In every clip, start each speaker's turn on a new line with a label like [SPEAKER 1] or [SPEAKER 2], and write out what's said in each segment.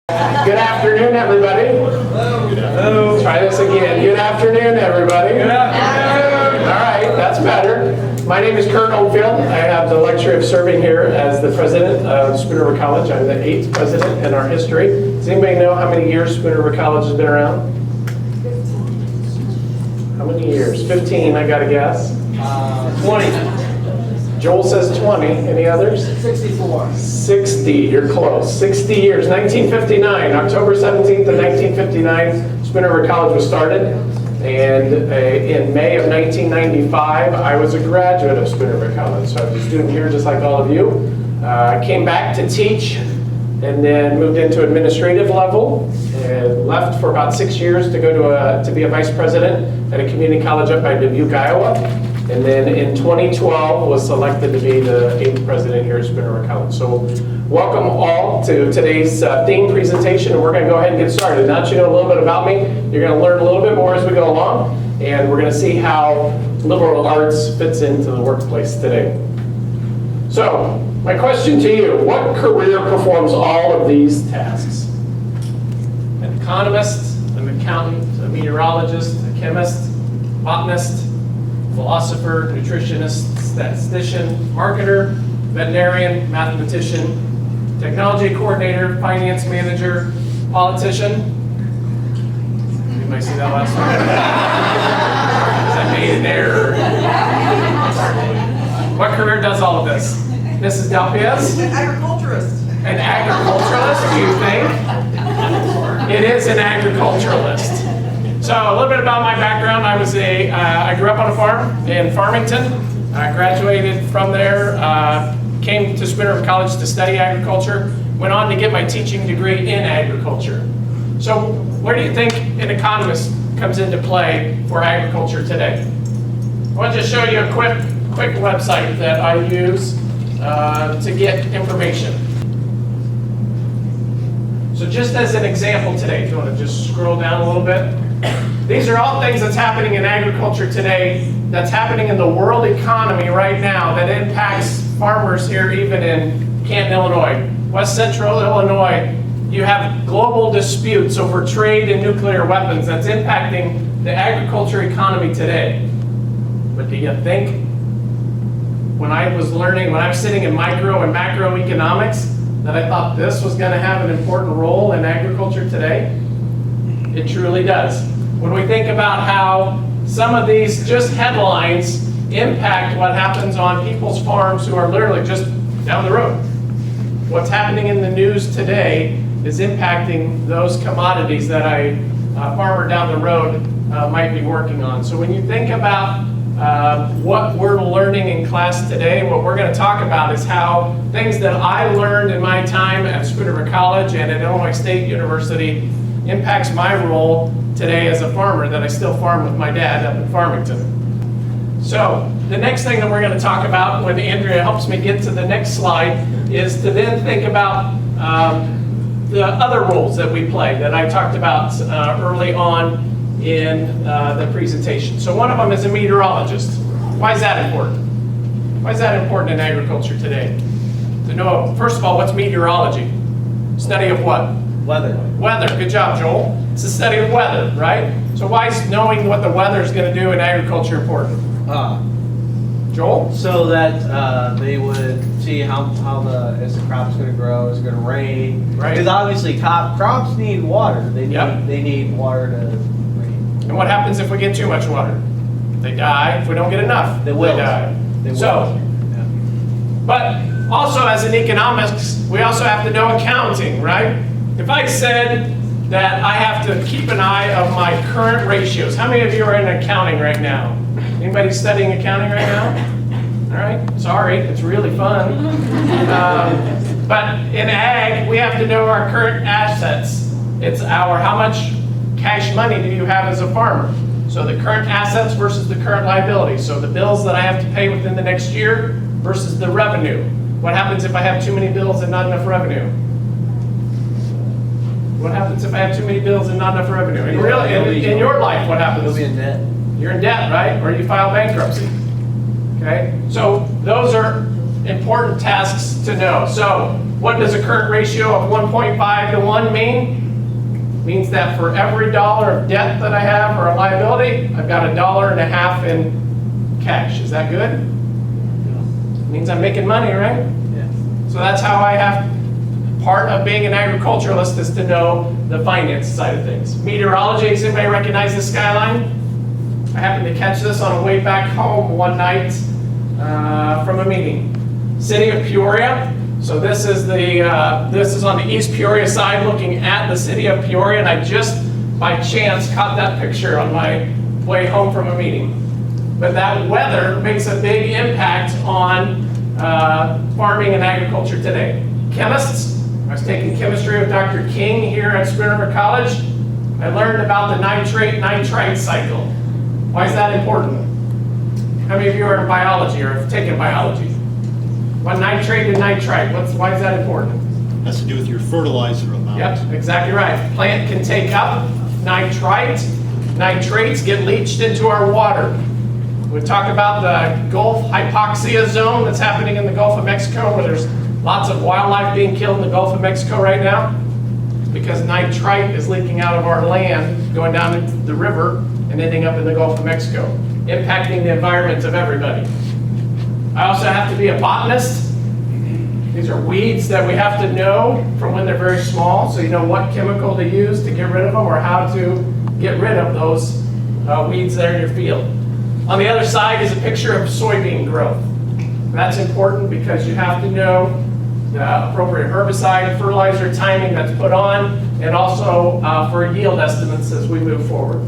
[SPEAKER 1] Good afternoon, everybody. Hello. Try this again. Good afternoon, everybody. Good afternoon. All right, that's better. My name is Curt Oldfield. I have the luxury of serving here as the president of Spoon River College. I'm the 8th president in our history. Does anybody know how many years Spoon River College has been around? 15. How many years? 15, I got to guess.
[SPEAKER 2] 20.
[SPEAKER 1] Joel says 20. Any others?
[SPEAKER 2] 64.
[SPEAKER 1] 60. You're close. 60 years. 1959. October 17th of 1959, Spoon River College was started. And in May of 1995, I was a graduate of Spoon River College. So I was a student here just like all of you. I came back to teach and then moved into administrative level and left for about 6 years to go to be a vice president at a community college up by Dubuque, Iowa. And then in 2012 was selected to be the 8th president here at Spoon River College. So welcome all to today's theme presentation, and we're going to go ahead and get started. Now that you know a little bit about me, you're going to learn a little bit more as we go along, and we're going to see how liberal arts fits into the workplace today. So my question to you, what career performs all of these tasks? An economist, an accountant, a meteorologist, a chemist, botanist, philosopher, nutritionist, statistician, marketer, veterinarian, mathematician, technology coordinator, finance manager, politician. You might see that last one. Because I made an error. What career does all of this? Mrs. Dalpiez?
[SPEAKER 3] An agriculturist.
[SPEAKER 1] An agriculturalist, do you think? It is an agriculturalist. So a little bit about my background. I grew up on a farm in Farmington. I graduated from there, came to Spoon River College to study agriculture, went on to get my teaching degree in agriculture. So where do you think an economist comes into play for agriculture today? I want to just show you a quick website that I use to get information. So just as an example today, if you want to just scroll down a little bit. These are all things that's happening in agriculture today, that's happening in the world economy right now, that impacts farmers here, even in Canton, Illinois. West Central Illinois, you have global disputes over trade and nuclear weapons that's impacting the agriculture economy today. But do you think, when I was sitting in micro and macroeconomics, that I thought this was going to have an important role in agriculture today? It truly does. When we think about how some of these just headlines impact what happens on people's farms who are literally just down the road. What's happening in the news today is impacting those commodities that a farmer down the road might be working on. So when you think about what we're learning in class today, what we're going to talk about is how things that I learned in my time at Spoon River College and at Illinois State University impacts my role today as a farmer that I still farm with my dad up in Farmington. So the next thing that we're going to talk about when Andrea helps me get to the next slide is to then think about the other roles that we play that I talked about early on in the presentation. So one of them is a meteorologist. Why is that important? Why is that important in agriculture today? To know, first of all, what's meteorology? Study of what?
[SPEAKER 2] Weather.
[SPEAKER 1] Weather. Good job, Joel. It's a study of weather, right? So why is knowing what the weather is going to do in agriculture important? Joel?
[SPEAKER 2] So that they would see is the crop's going to grow, is it going to rain?
[SPEAKER 1] Right.
[SPEAKER 2] Because obviously crops need water. They need water to rain.
[SPEAKER 1] And what happens if we get too much water? They die. If we don't get enough,
[SPEAKER 2] They will.
[SPEAKER 1] They die.
[SPEAKER 2] They will.
[SPEAKER 1] So, but also as an economist, we also have to know accounting, right? If I said that I have to keep an eye of my current ratios, how many of you are in accounting right now? Anybody studying accounting right now? All right, sorry, it's really fun. But in ag, we have to know our current assets. It's how much cash money do you have as a farmer? So the current assets versus the current liabilities. So the bills that I have to pay within the next year versus the revenue. What happens if I have too many bills and not enough revenue? What happens if I have too many bills and not enough revenue? In your life, what happens?
[SPEAKER 2] You'll be in debt.
[SPEAKER 1] You're in debt, right? Or you file bankruptcy. Okay? So those are important tasks to know. So What does a current ratio of 1.5 to 1 mean? Means that for every dollar of debt that I have or a liability, I've got $1.50 in cash. Is that good? Means I'm making money, right?
[SPEAKER 2] Yes.
[SPEAKER 1] So that's how I have, part of being an agriculturalist is to know the finance side of things. Meteorology, does anybody recognize the skyline? I happened to catch this on a way back home one night from a meeting. City of Peoria. So this is on the East Peoria side looking at the city of Peoria, and I just by chance caught that picture on my way home from a meeting. But that weather makes a big impact on farming and agriculture today. Chemists, I was taking chemistry with Dr. King here at Spoon River College. I learned about the nitrate-nitrite cycle. Why is that important? How many of you are in biology or have taken biology? What nitrate and nitrite, why is that important?
[SPEAKER 3] Has to do with your fertilizer amount.
[SPEAKER 1] Yep, exactly right. Plant can take up nitrite, nitrates get leached into our water. We talk about the Gulf hypoxia zone that's happening in the Gulf of Mexico, where there's lots of wildlife being killed in the Gulf of Mexico right now. It's because nitrite is leaking out of our land, going down into the river and ending up in the Gulf of Mexico, impacting the environment of everybody. I also have to be a botanist. These are weeds that we have to know from when they're very small, so you know what chemical to use to get rid of them or how to get rid of those weeds that are in your field. On the other side is a picture of soybean growth. That's important because you have to know the appropriate herbicide, fertilizer timing that's put on, and also for yield estimates as we move forward.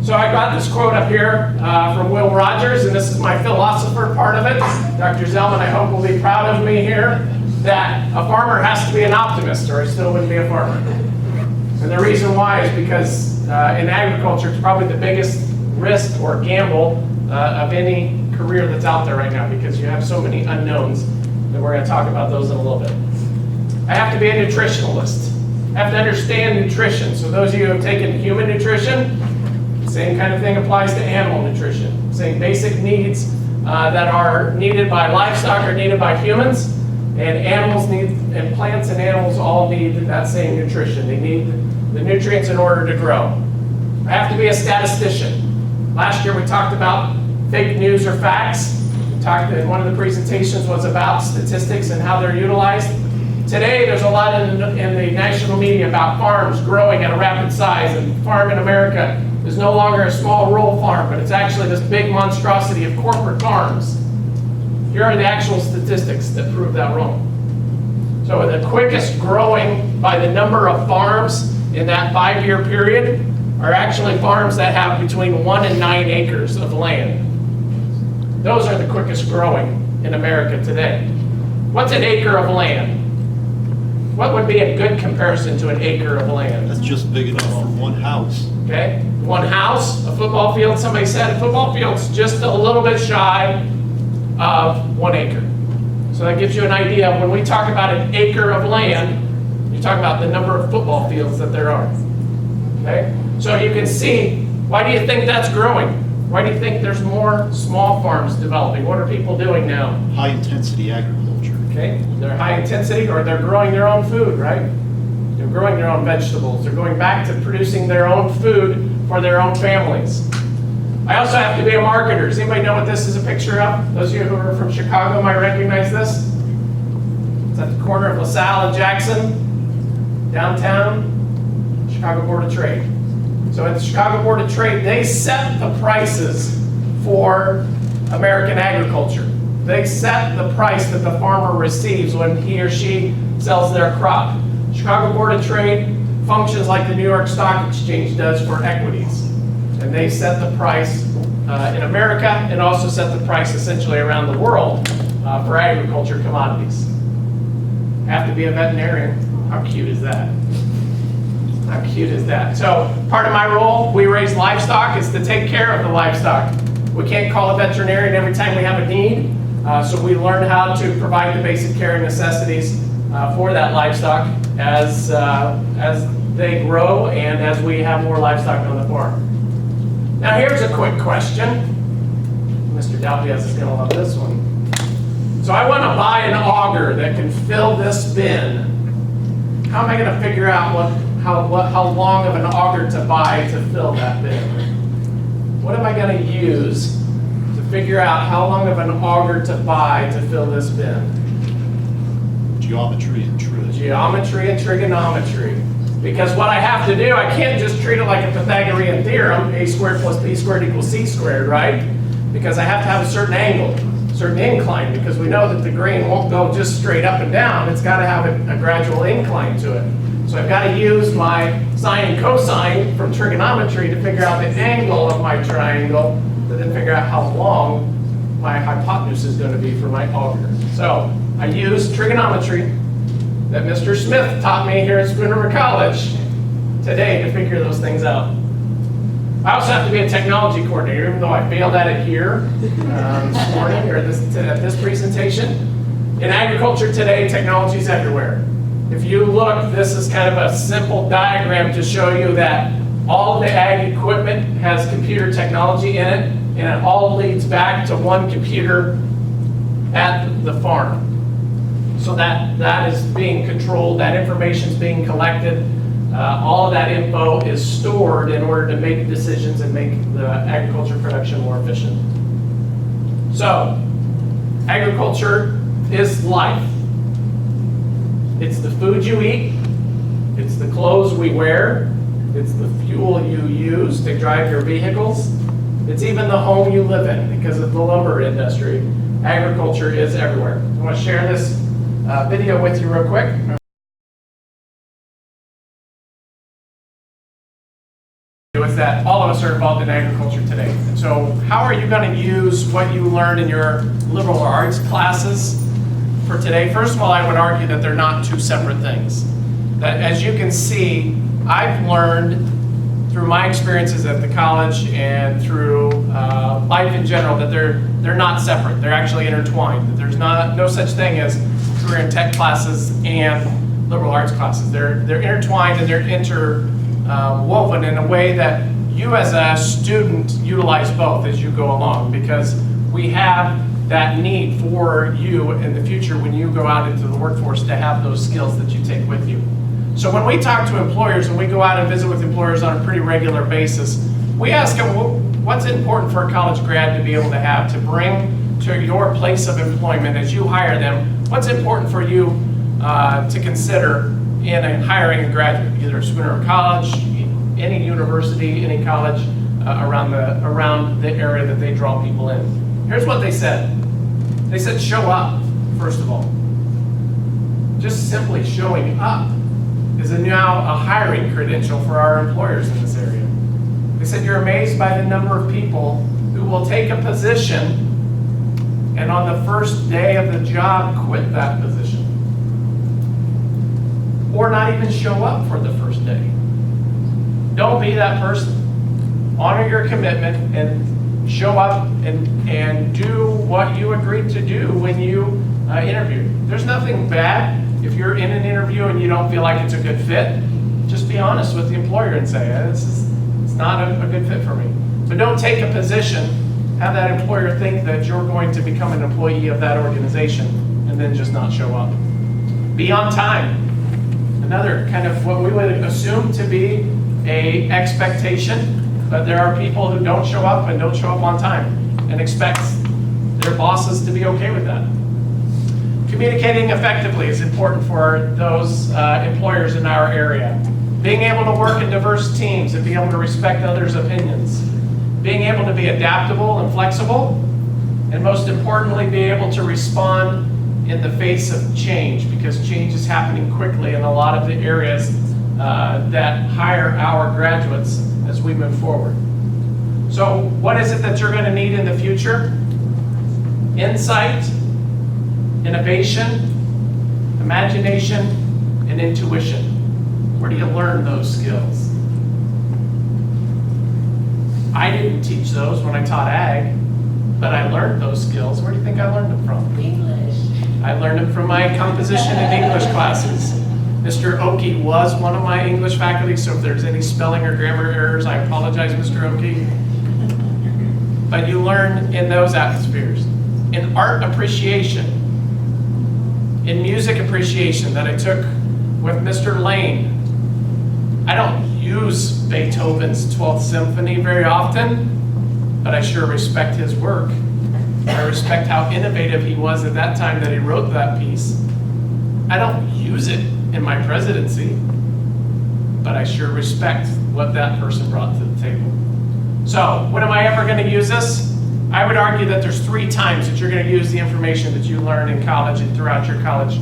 [SPEAKER 1] So I got this quote up here from Will Rogers, and this is my philosopher part of it. Dr. Zellman, I hope, will be proud of me here, that a farmer has to be an optimist, or I still wouldn't be a farmer. And the reason why is because in agriculture, it's probably the biggest risk or gamble of any career that's out there right now, because you have so many unknowns, and we're going to talk about those in a little bit. I have to be a nutritionalist. I have to understand nutrition. So those of you who have taken human nutrition, same kind of thing applies to animal nutrition. Same basic needs that are needed by livestock are needed by humans, and animals need, and plants and animals all need that same nutrition. They need the nutrients in order to grow. I have to be a statistician. Last year we talked about fake news or facts. We talked that one of the presentations was about statistics and how they're utilized. Today there's a lot in the national media about farms growing at a rapid size, and farm in America is no longer a small rural farm, but it's actually this big monstrosity of corporate farms. Here are the actual statistics that prove that wrong. So the quickest growing by the number of farms in that 5-year period are actually farms that have between 1 and 9 acres of land. Those are the quickest growing in America today. What's an acre of land? What would be a good comparison to an acre of land?
[SPEAKER 3] That's just big enough for one house.
[SPEAKER 1] Okay, one house, a football field, somebody said a football field's just a little bit shy of 1 acre. So that gives you an idea. When we talk about an acre of land, you talk about the number of football fields that there are. Okay, so you can see, why do you think that's growing? Why do you think there's more small farms developing? What are people doing now?
[SPEAKER 3] High intensity agriculture.
[SPEAKER 1] Okay, they're high intensity, or they're growing their own food, right? They're growing their own vegetables. They're going back to producing their own food for their own families. I also have to be a marketer. Does anybody know what this is a picture of? Those of you who are from Chicago might recognize this. It's at the corner of LaSalle and Jackson, downtown, Chicago Board of Trade. So at the Chicago Board of Trade, they set the prices for American agriculture. They set the price that the farmer receives when he or she sells their crop. Chicago Board of Trade functions like the New York Stock Exchange does for equities. And they set the price in America and also set the price essentially around the world for agriculture commodities. I have to be a veterinarian. How cute is that? How cute is that? So part of my role, we raise livestock, is to take care of the livestock. We can't call a veterinarian every time we have a need. So we learn how to provide the basic care and necessities for that livestock as they grow and as we have more livestock on the farm. Now here's a quick question. Mr. Dalpiaz is going to love this one. So I want to buy an auger that can fill this bin. How am I going to figure out how long of an auger to buy to fill that bin? What am I going to use to figure out how long of an auger to buy to fill this bin?
[SPEAKER 3] Geometry and
[SPEAKER 1] Geometry and trigonometry. Because what I have to do, I can't just treat it like a Pythagorean theorem, a squared plus b squared equals c squared, right? Because I have to have a certain angle, certain incline, because we know that the grain won't go just straight up and down. It's got to have a gradual incline to it. So I've got to use my sine and cosine from trigonometry to figure out the angle of my triangle, to then figure out how long my hypotenuse is going to be for my auger. So I use trigonometry that Mr. Smith taught me here at Spoon River College today to figure those things out. I also have to be a technology coordinator, even though I failed at it here this morning or at this presentation. In agriculture today, technology is everywhere. If you look, this is kind of a simple diagram to show you that all the ag equipment has computer technology in it, and it all leads back to one computer at the farm. So that is being controlled, that information is being collected. All of that info is stored in order to make decisions and make the agriculture production more efficient. So, agriculture is life. It's the food you eat, it's the clothes we wear, it's the fuel you use to drive your vehicles, it's even the home you live in because of the lumber industry. Agriculture is everywhere. I want to share this video with you real quick. Is that all of us are involved in agriculture today. And so how are you going to use what you learned in your liberal arts classes for today? First of all, I would argue that they're not two separate things. That as you can see, I've learned through my experiences at the college and through life in general that they're not separate. They're actually intertwined. That there's no such thing as career and tech classes and liberal arts classes. They're intertwined and they're interwoven in a way that you as a student utilize both as you go along, because we have that need for you in the future when you go out into the workforce to have those skills that you take with you. So when we talk to employers and we go out and visit with employers on a pretty regular basis, we ask them, well, what's important for a college grad to be able to have to bring to your place of employment as you hire them? What's important for you to consider in hiring a graduate, either Spoon River College, any university, any college around the area that they draw people in? Here's what they said. They said show up, first of all. Just simply showing up is now a hiring credential for our employers in this area. They said you're amazed by the number of people who will take a position and on the first day of the job quit that position. Or not even show up for the first day. Don't be that person. Honor your commitment and show up and do what you agreed to do when you interviewed. There's nothing bad if you're in an interview and you don't feel like it's a good fit. Just be honest with the employer and say, it's not a good fit for me. But don't take a position, have that employer think that you're going to become an employee of that organization and then just not show up. Be on time. Another kind of what we would assume to be a expectation, but there are people who don't show up and don't show up on time and expect their bosses to be okay with that. Communicating effectively is important for those employers in our area. Being able to work in diverse teams and be able to respect others' opinions. Being able to be adaptable and flexible, and most importantly, be able to respond in the face of change, because change is happening quickly in a lot of the areas that hire our graduates as we move forward. So what is it that you're going to need in the future? Insight, innovation, imagination, and intuition. Where do you learn those skills? I didn't teach those when I taught ag, but I learned those skills. Where do you think I learned them from?
[SPEAKER 4] English.
[SPEAKER 1] I learned them from my composition and English classes. Mr. Oakey was one of my English faculty, so if there's any spelling or grammar errors, I apologize, Mr. Oakey. But you learn in those atmospheres. In art appreciation, in music appreciation that I took with Mr. Lane. I don't use Beethoven's 12th Symphony very often, but I sure respect his work. I respect how innovative he was at that time that he wrote that piece. I don't use it in my presidency, but I sure respect what that person brought to the table. So, when am I ever going to use this? I would argue that there's 3 times that you're going to use the information that you learn in college and throughout your college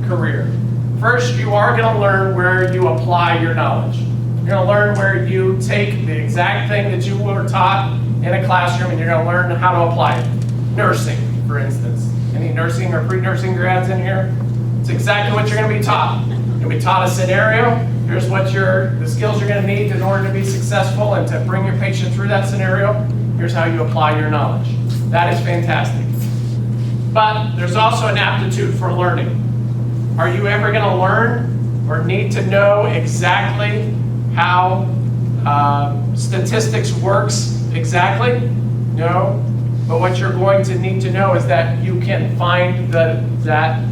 [SPEAKER 1] career. First, you are going to learn where you apply your knowledge. You're going to learn where you take the exact thing that you were taught in a classroom and you're going to learn how to apply it. Nursing, for instance. Any nursing or pre-nursing grads in here? It's exactly what you're going to be taught. You're going to be taught a scenario. Here's what the skills you're going to need in order to be successful and to bring your patient through that scenario. Here's how you apply your knowledge. That is fantastic. But there's also an aptitude for learning. Are you ever going to learn or need to know exactly how statistics works exactly? No. But what you're going to need to know is that you can find that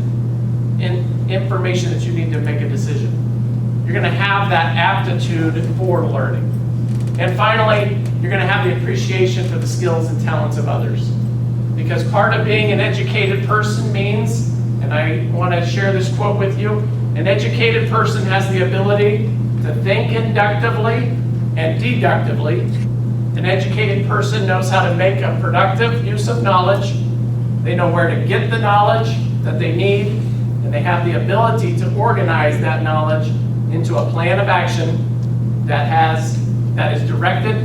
[SPEAKER 1] information that you need to make a decision. You're going to have that aptitude for learning. And finally, you're going to have the appreciation for the skills and talents of others. Because part of being an educated person means, and I want to share this quote with you, an educated person has the ability to think inductively and deductively. An educated person knows how to make a productive use of knowledge. They know where to get the knowledge that they need, and they have the ability to organize that knowledge into a plan of action that is directed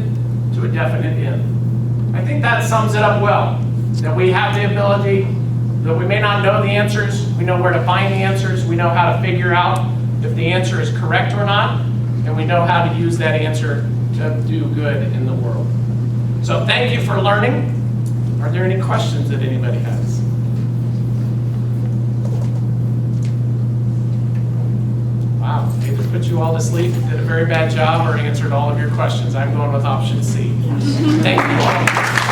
[SPEAKER 1] to a definite end. I think that sums it up well, that we have the ability, that we may not know the answers, we know where to find the answers, we know how to figure out if the answer is correct or not, and we know how to use that answer to do good in the world. So thank you for learning. Are there any questions that anybody has? Wow, either put you all to sleep, did a very bad job, or answered all of your questions. I'm going with option C. Thank you all.